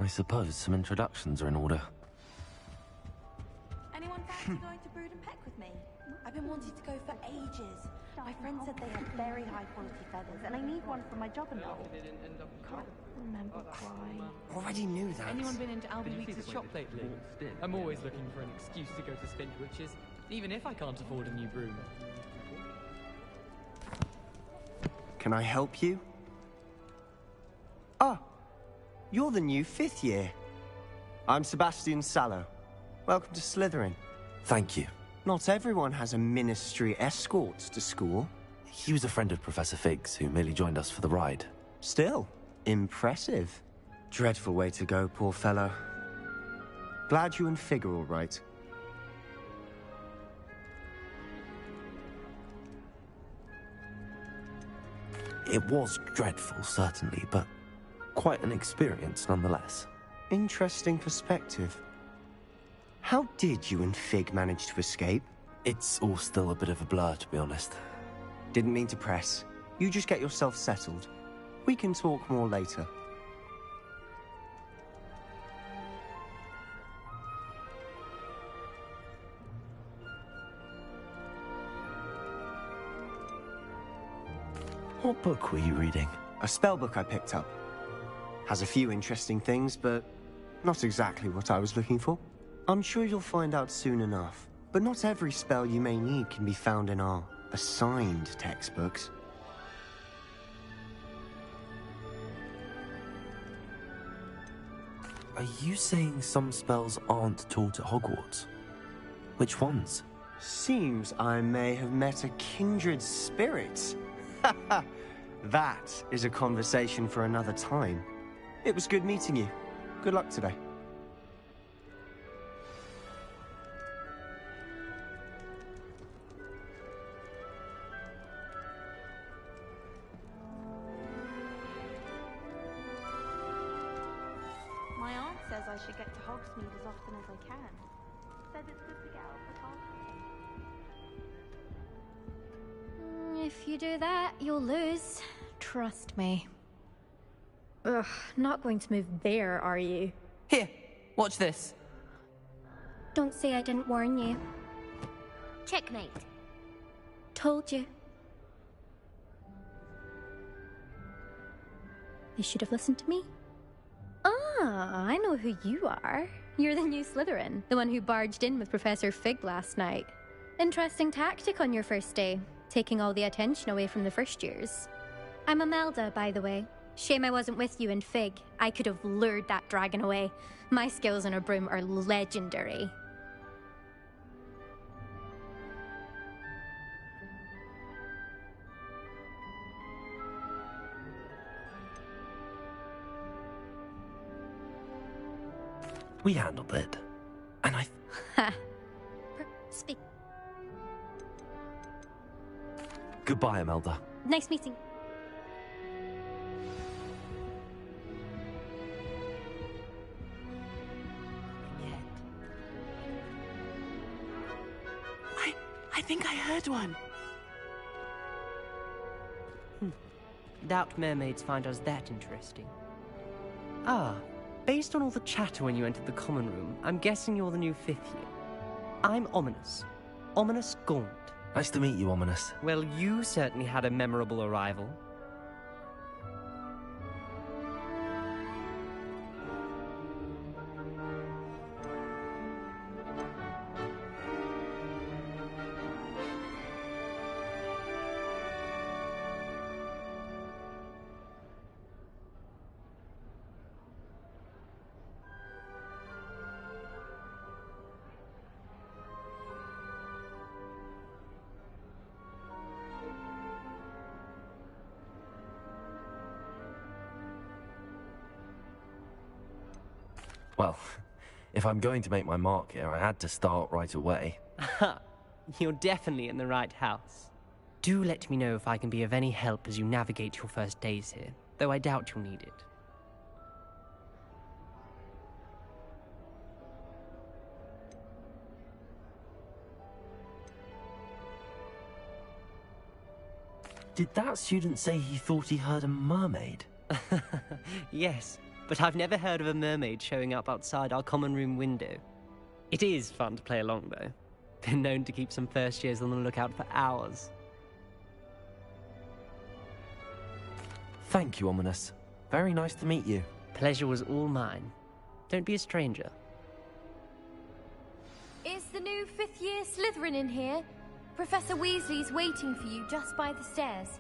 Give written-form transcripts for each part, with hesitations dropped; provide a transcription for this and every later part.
suppose some introductions are in order. Anyone fancy going to Brood and Peck with me? I've been wanting to go for ages. My friend said they have very high quality feathers, and I need one for my job and all. Can't remember why. Already knew that. Anyone been into Albie Weeks' shop lately? I'm always looking for an excuse to go to Spindwitch's, even if I can't afford a new broom. Can I help you? Ah, you're the new 5th year. I'm Sebastian Sallow. Welcome to Slytherin. Thank you. Not everyone has a ministry escort to school. He was a friend of Professor Fig's, who merely joined us for the ride. Still, impressive. Dreadful way to go, poor fellow. Glad you and Fig are all right. It was dreadful, certainly, but quite an experience nonetheless. Interesting perspective. How did you and Fig manage to escape? It's all still a bit of a blur, to be honest. Didn't mean to press. You just get yourself settled. We can talk more later. What book were you reading? A spell book I picked up. Has a few interesting things, but not exactly what I was looking for. I'm sure you'll find out soon enough. But not every spell you may need can be found in our assigned textbooks. Are you saying some spells aren't taught at Hogwarts? Which ones? Seems I may have met a kindred spirit. That is a conversation for another time. It was good meeting you. Good luck today. My aunt says I should get to Hogsmeade as often as I can. Says it's good to get out of the car. If you do that, you'll lose. Trust me. Ugh, not going to move there, are you? Here, watch this. Don't say I didn't warn you. Checkmate. Told you. You should have listened to me. Ah, I know who you are. You're the new Slytherin, the one who barged in with Professor Fig last night. Interesting tactic on your first day, taking all the attention away from the first years. I'm Imelda, by the way. Shame I wasn't with you in Fig. I could have lured that dragon away. My skills on a broom are legendary. We handled it. And I... Ha. Speak. Goodbye, Imelda. Nice meeting. I think I heard one. Doubt mermaids find us that interesting. Ah, based on all the chatter when you entered the common room, I'm guessing you're the new 5th year. I'm Ominous. Ominous Gaunt. Nice to meet you, Ominous. Well, you certainly had a memorable arrival. Well, if I'm going to make my mark here, I had to start right away. Aha! You're definitely in the right house. Do let me know if I can be of any help as you navigate your first days here, though I doubt you'll need it. Did that student say he thought he heard a mermaid? Yes, but I've never heard of a mermaid showing up outside our common room window. It is fun to play along, though. Been known to keep some first years on the lookout for hours. Thank you, Ominous. Very nice to meet you. Pleasure was all mine. Don't be a stranger. Is the new fifth-year Slytherin in here? Professor Weasley's waiting for you just by the stairs.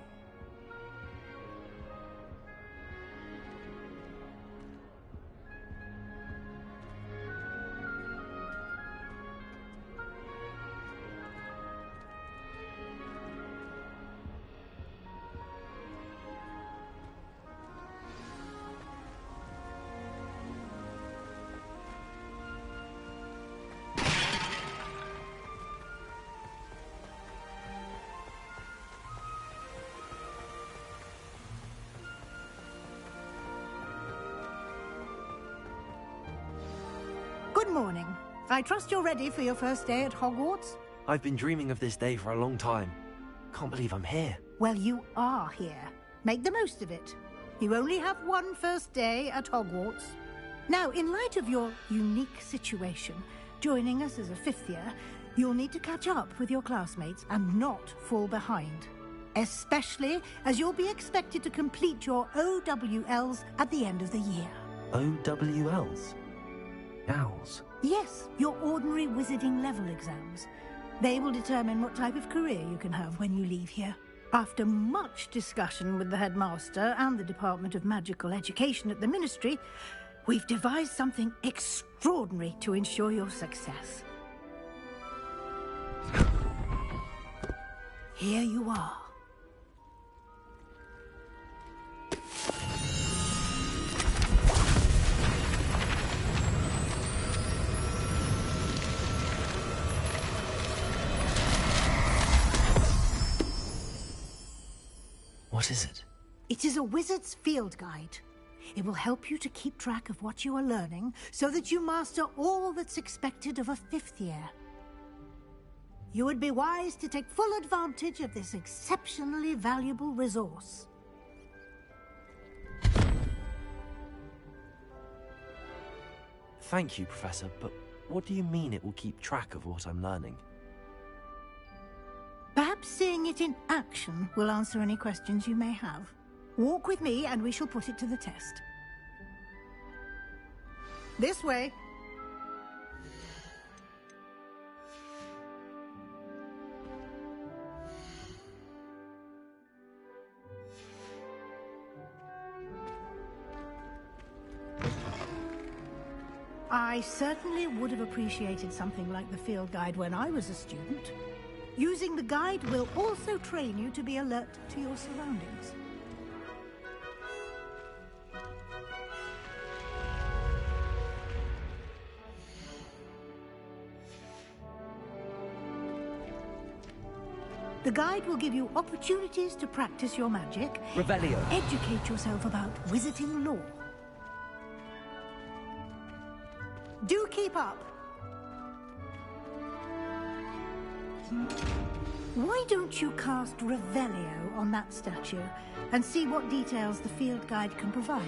Good morning. I trust you're ready for your first day at Hogwarts? I've been dreaming of this day for a long time. Can't believe I'm here. Well, you are here. Make the most of it. You only have one first day at Hogwarts. Now, in light of your unique situation, joining us as a fifth year, you'll need to catch up with your classmates and not fall behind. Especially as you'll be expected to complete your OWLs at the end of the year. OWLs? Owls? Yes, your ordinary wizarding level exams. They will determine what type of career you can have when you leave here. After much discussion with the headmaster and the Department of Magical Education at the Ministry, we've devised something extraordinary to ensure your success. Here you are. What is it? It is a wizard's field guide. It will help you to keep track of what you are learning so that you master all that's expected of a fifth year. You would be wise to take full advantage of this exceptionally valuable resource. Thank you, Professor, but what do you mean it will keep track of what I'm learning? Perhaps seeing it in action will answer any questions you may have. Walk with me and we shall put it to the test. This way. I certainly would have appreciated something like the field guide when I was a student. Using the guide will also train you to be alert to your surroundings. The guide will give you opportunities to practice your magic. Revelio. Educate yourself about wizarding lore. Do keep up. Why don't you cast Revelio on that statue and see what details the field guide can provide?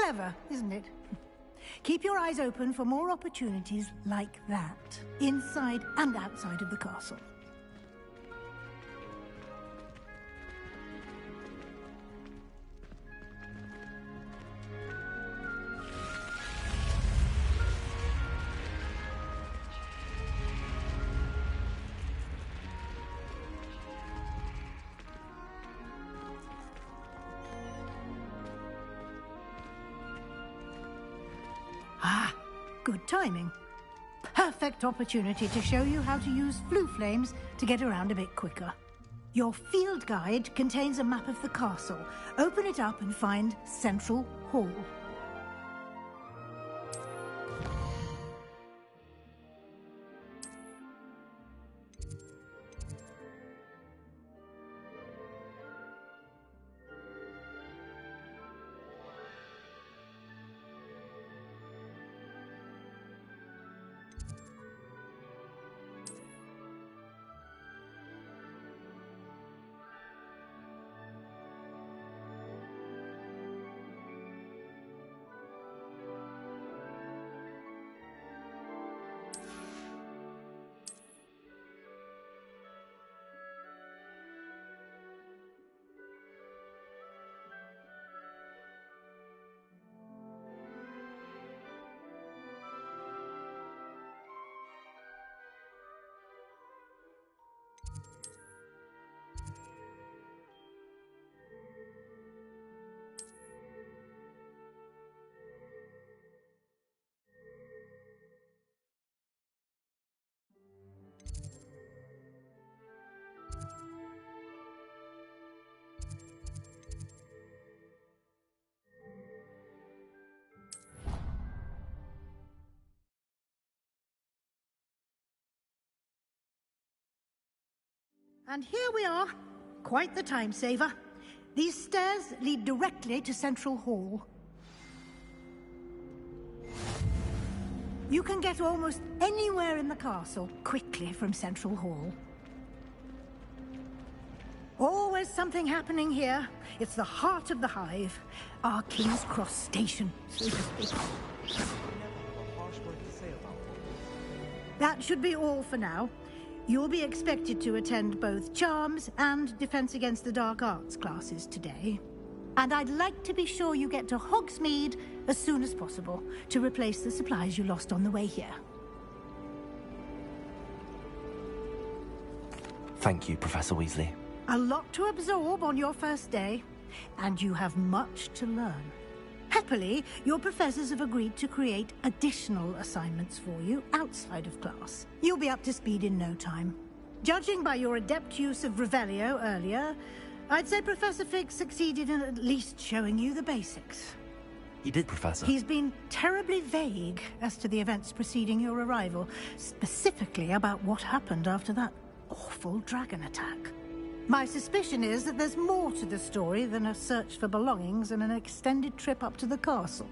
Clever, isn't it? Keep your eyes open for more opportunities like that, inside and outside of the castle. Ah, good timing. Perfect opportunity to show you how to use flue flames to get around a bit quicker. Your field guide contains a map of the castle. Open it up and find Central Hall. And here we are. Quite the time saver. These stairs lead directly to Central Hall. You can get almost anywhere in the castle quickly from Central Hall. Always something happening here. It's the heart of the hive. Our King's Cross station, so to speak. That should be all for now. You'll be expected to attend both Charms and Defense Against the Dark Arts classes today. And I'd like to be sure you get to Hogsmeade as soon as possible to replace the supplies you lost on the way here. Thank you, Professor Weasley. A lot to absorb on your first day, and you have much to learn. Happily, your professors have agreed to create additional assignments for you outside of class. You'll be up to speed in no time. Judging by your adept use of Revelio earlier, I'd say Professor Fig succeeded in at least showing you the basics. He did, Professor. He's been terribly vague as to the events preceding your arrival, specifically about what happened after that awful dragon attack. My suspicion is that there's more to the story than a search for belongings and an extended trip up to the castle.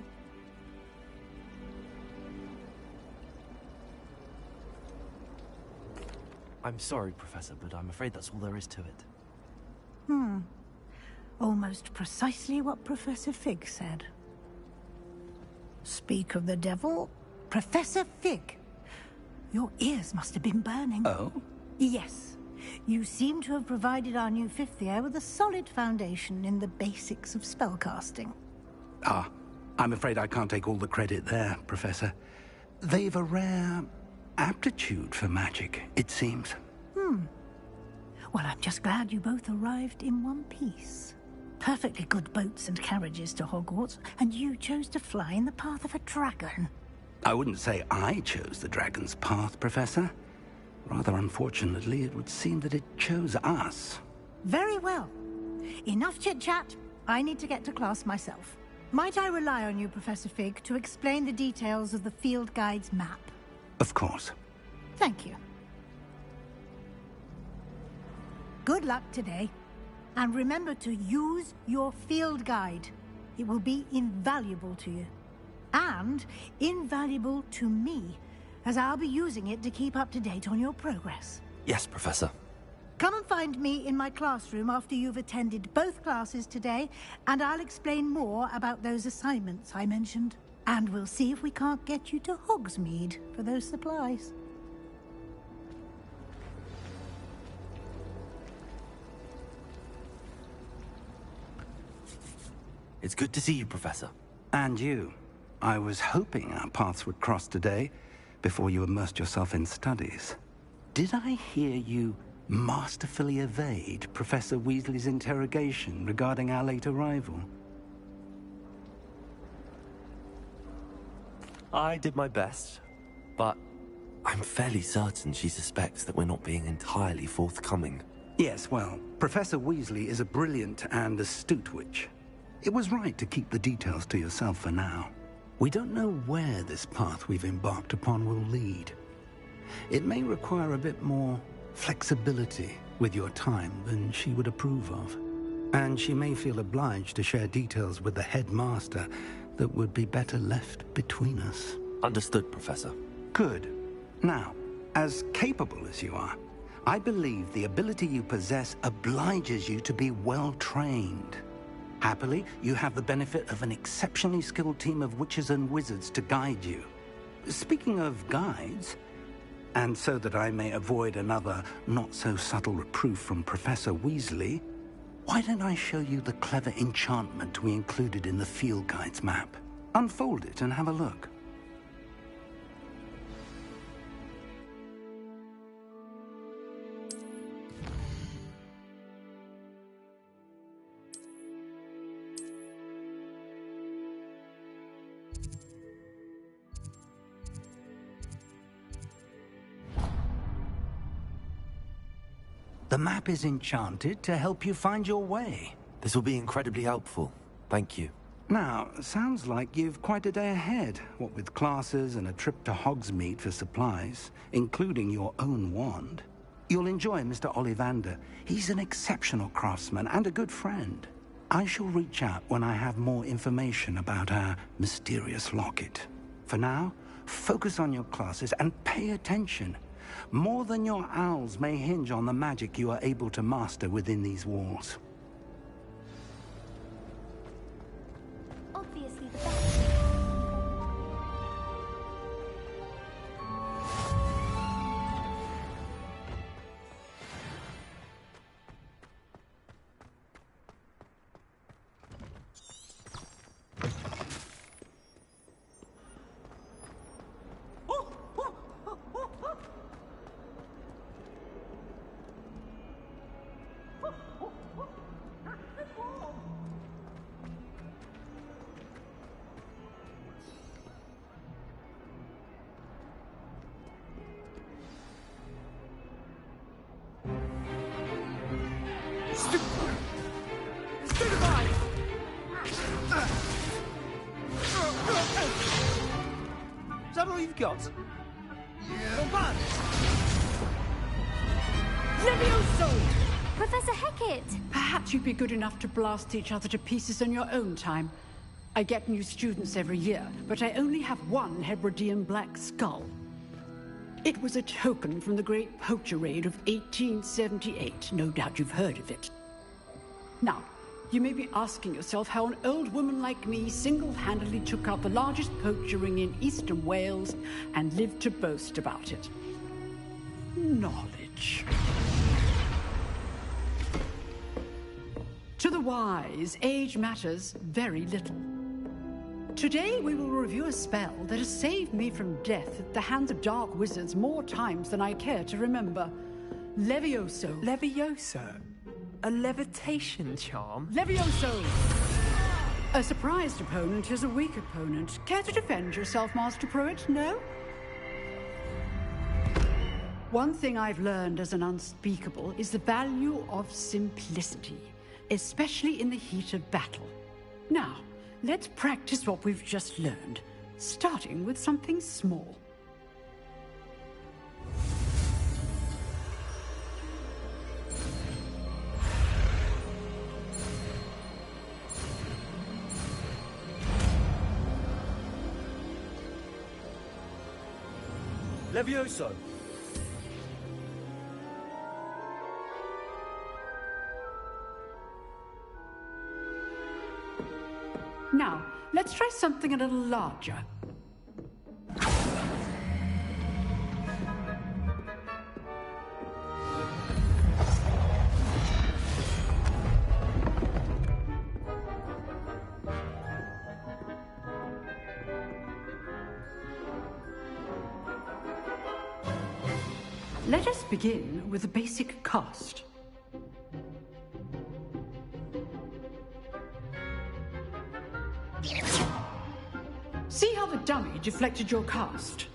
I'm sorry, Professor, but I'm afraid that's all there is to it. Almost precisely what Professor Fig said. Speak of the devil, Professor Fig. Your ears must have been burning. Oh? Yes. You seem to have provided our new fifth year with a solid foundation in the basics of spellcasting. Ah, I'm afraid I can't take all the credit there, Professor. They've a rare aptitude for magic, it seems. Well, I'm just glad you both arrived in one piece. Perfectly good boats and carriages to Hogwarts, and you chose to fly in the path of a dragon. I wouldn't say I chose the dragon's path, Professor. Rather unfortunately, it would seem that it chose us. Very well. Enough chit-chat. I need to get to class myself. Might I rely on you, Professor Fig, to explain the details of the field guide's map? Of course. Thank you. Good luck today. And remember to use your field guide. It will be invaluable to you. And invaluable to me, as I'll be using it to keep up to date on your progress. Yes, Professor. Come and find me in my classroom after you've attended both classes today, and I'll explain more about those assignments I mentioned. And we'll see if we can't get you to Hogsmeade for those supplies. It's good to see you, Professor. And you. I was hoping our paths would cross today, before you immersed yourself in studies. Did I hear you masterfully evade Professor Weasley's interrogation regarding our late arrival? I did my best, but I'm fairly certain she suspects that we're not being entirely forthcoming. Yes, well, Professor Weasley is a brilliant and astute witch. It was right to keep the details to yourself for now. We don't know where this path we've embarked upon will lead. It may require a bit more flexibility with your time than she would approve of. And she may feel obliged to share details with the headmaster that would be better left between us. Understood, Professor. Good. Now, as capable as you are, I believe the ability you possess obliges you to be well-trained. Happily, you have the benefit of an exceptionally skilled team of witches and wizards to guide you. Speaking of guides, and so that I may avoid another not-so-subtle reproof from Professor Weasley, why don't I show you the clever enchantment we included in the field guide's map? Unfold it and have a look. The map is enchanted to help you find your way. This will be incredibly helpful. Thank you. Now, sounds like you've quite a day ahead, what with classes and a trip to Hogsmeade for supplies, including your own wand. You'll enjoy Mr. Ollivander. He's an exceptional craftsman and a good friend. I shall reach out when I have more information about our mysterious locket. For now, focus on your classes and pay attention. More than your owls may hinge on the magic you are able to master within these walls. Obviously the best. Is that all you've got? Yeah. Levioso! Professor Hecat! Perhaps you'd be good enough to blast each other to pieces in your own time. I get new students every year, but I only have one Hebridean black skull. It was a token from the Great Poacher Raid of 1878. No doubt you've heard of it. Now, you may be asking yourself how an old woman like me single-handedly took out the largest poacher ring in eastern Wales and lived to boast about it. Knowledge. To the wise, age matters very little. Today we will review a spell that has saved me from death at the hands of dark wizards more times than I care to remember. Levioso. Levioso? A levitation charm? Levioso! A surprised opponent is a weak opponent. Care to defend yourself, Master Pruitt? No? One thing I've learned as an unspeakable is the value of simplicity, especially in the heat of battle. Now, let's practice what we've just learned, starting with something small. Levioso! Now, let's try something a little larger. Let us begin with the basic cast. See how the dummy deflected your cast?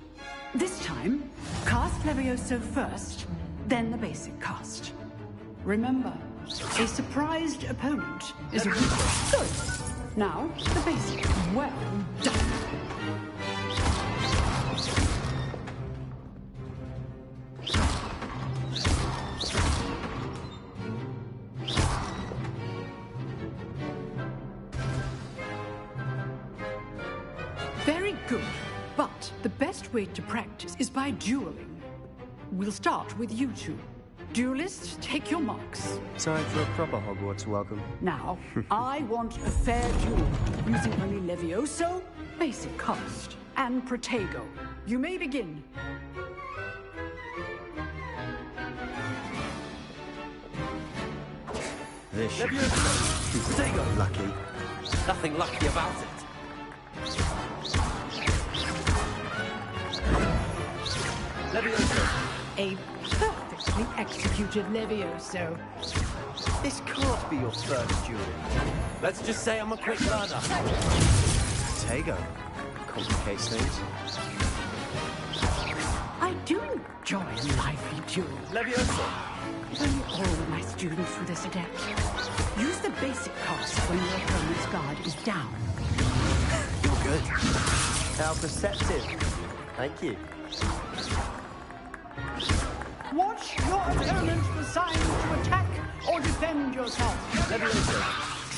This time, cast Levioso first, then the basic cast. Remember, a surprised opponent is a good. Now, the basic. Well done. Very good, but the best way to practice is by dueling. We'll start with you two. Duelists, take your marks. Time for a proper Hogwarts welcome. Now, I want a fair duel, using only Levioso, basic cast, and Protego. You may begin. This should Protego! lucky. Nothing lucky about it. Levioso. A perfectly executed Levioso. This can't be your first duel. Let's just say I'm a quick learner. Tego complicates things. I do enjoy a lively duel. Levioso. Nearly all of my students were this adept. Use the basic cast when your opponent's guard is down. You're good. How perceptive. Thank you. Watch your opponent decide to attack or defend yourself. Levioso.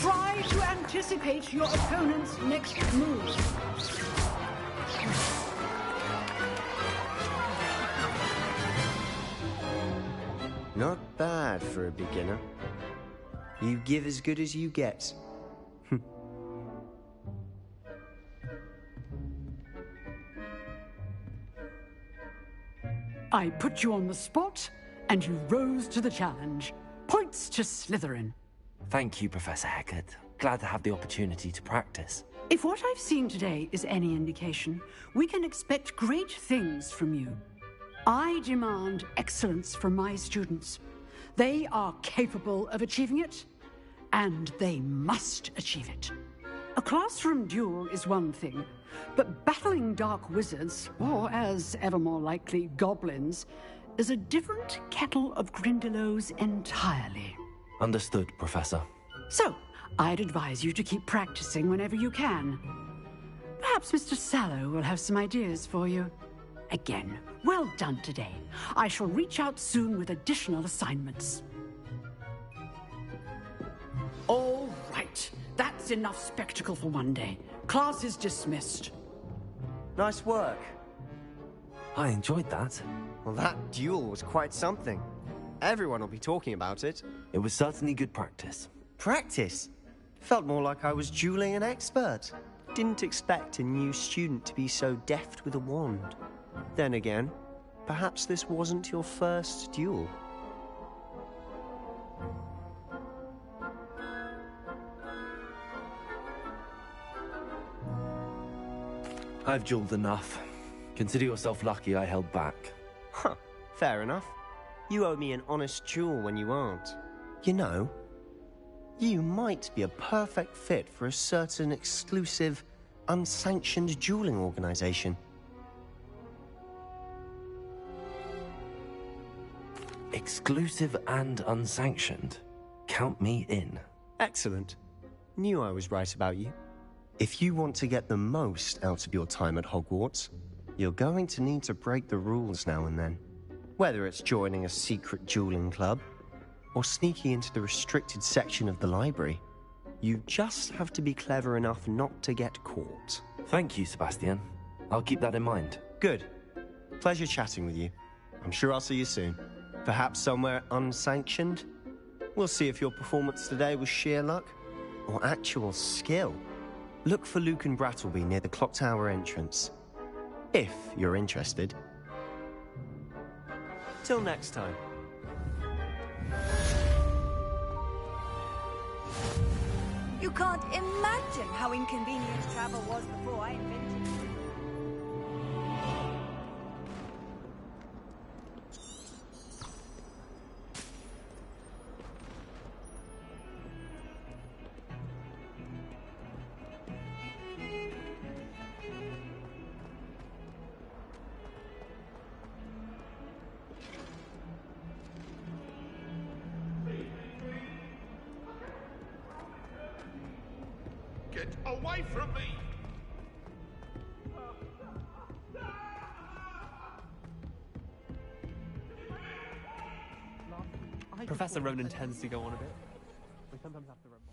Try to anticipate your opponent's next move. Not bad for a beginner. You give as good as you get. I put you on the spot, and you rose to the challenge. Points to Slytherin. Thank you, Professor Hecat. Glad to have the opportunity to practice. If what I've seen today is any indication, we can expect great things from you. I demand excellence from my students. They are capable of achieving it, and they must achieve it. A classroom duel is one thing, but battling dark wizards, or as ever more likely, goblins, is a different kettle of Grindylows entirely. Understood, Professor. So, I'd advise you to keep practicing whenever you can. Perhaps Mr. Sallow will have some ideas for you. Again, well done today. I shall reach out soon with additional assignments. All right. That's enough spectacle for one day. Class is dismissed. Nice work. I enjoyed that. Well, that duel was quite something. Everyone will be talking about it. It was certainly good practice. Practice? Felt more like I was dueling an expert. Didn't expect a new student to be so deft with a wand. Then again, perhaps this wasn't your first duel. I've dueled enough. Consider yourself lucky I held back. Huh, fair enough. You owe me an honest duel when you aren't. You know, you might be a perfect fit for a certain exclusive, unsanctioned dueling organization. Exclusive and unsanctioned. Count me in. Excellent. Knew I was right about you. If you want to get the most out of your time at Hogwarts, you're going to need to break the rules now and then. Whether it's joining a secret dueling club, or sneaking into the restricted section of the library, you just have to be clever enough not to get caught. Thank you, Sebastian. I'll keep that in mind. Good. Pleasure chatting with you. I'm sure I'll see you soon. Perhaps somewhere unsanctioned? We'll see if your performance today was sheer luck, or actual skill. Look for Luke and Brattleby near the clock tower entrance. If you're interested. Till next time. You can't imagine how inconvenient travel was before I invented it. Get away from me! Professor Ronan tends to go on a bit. We sometimes have to remind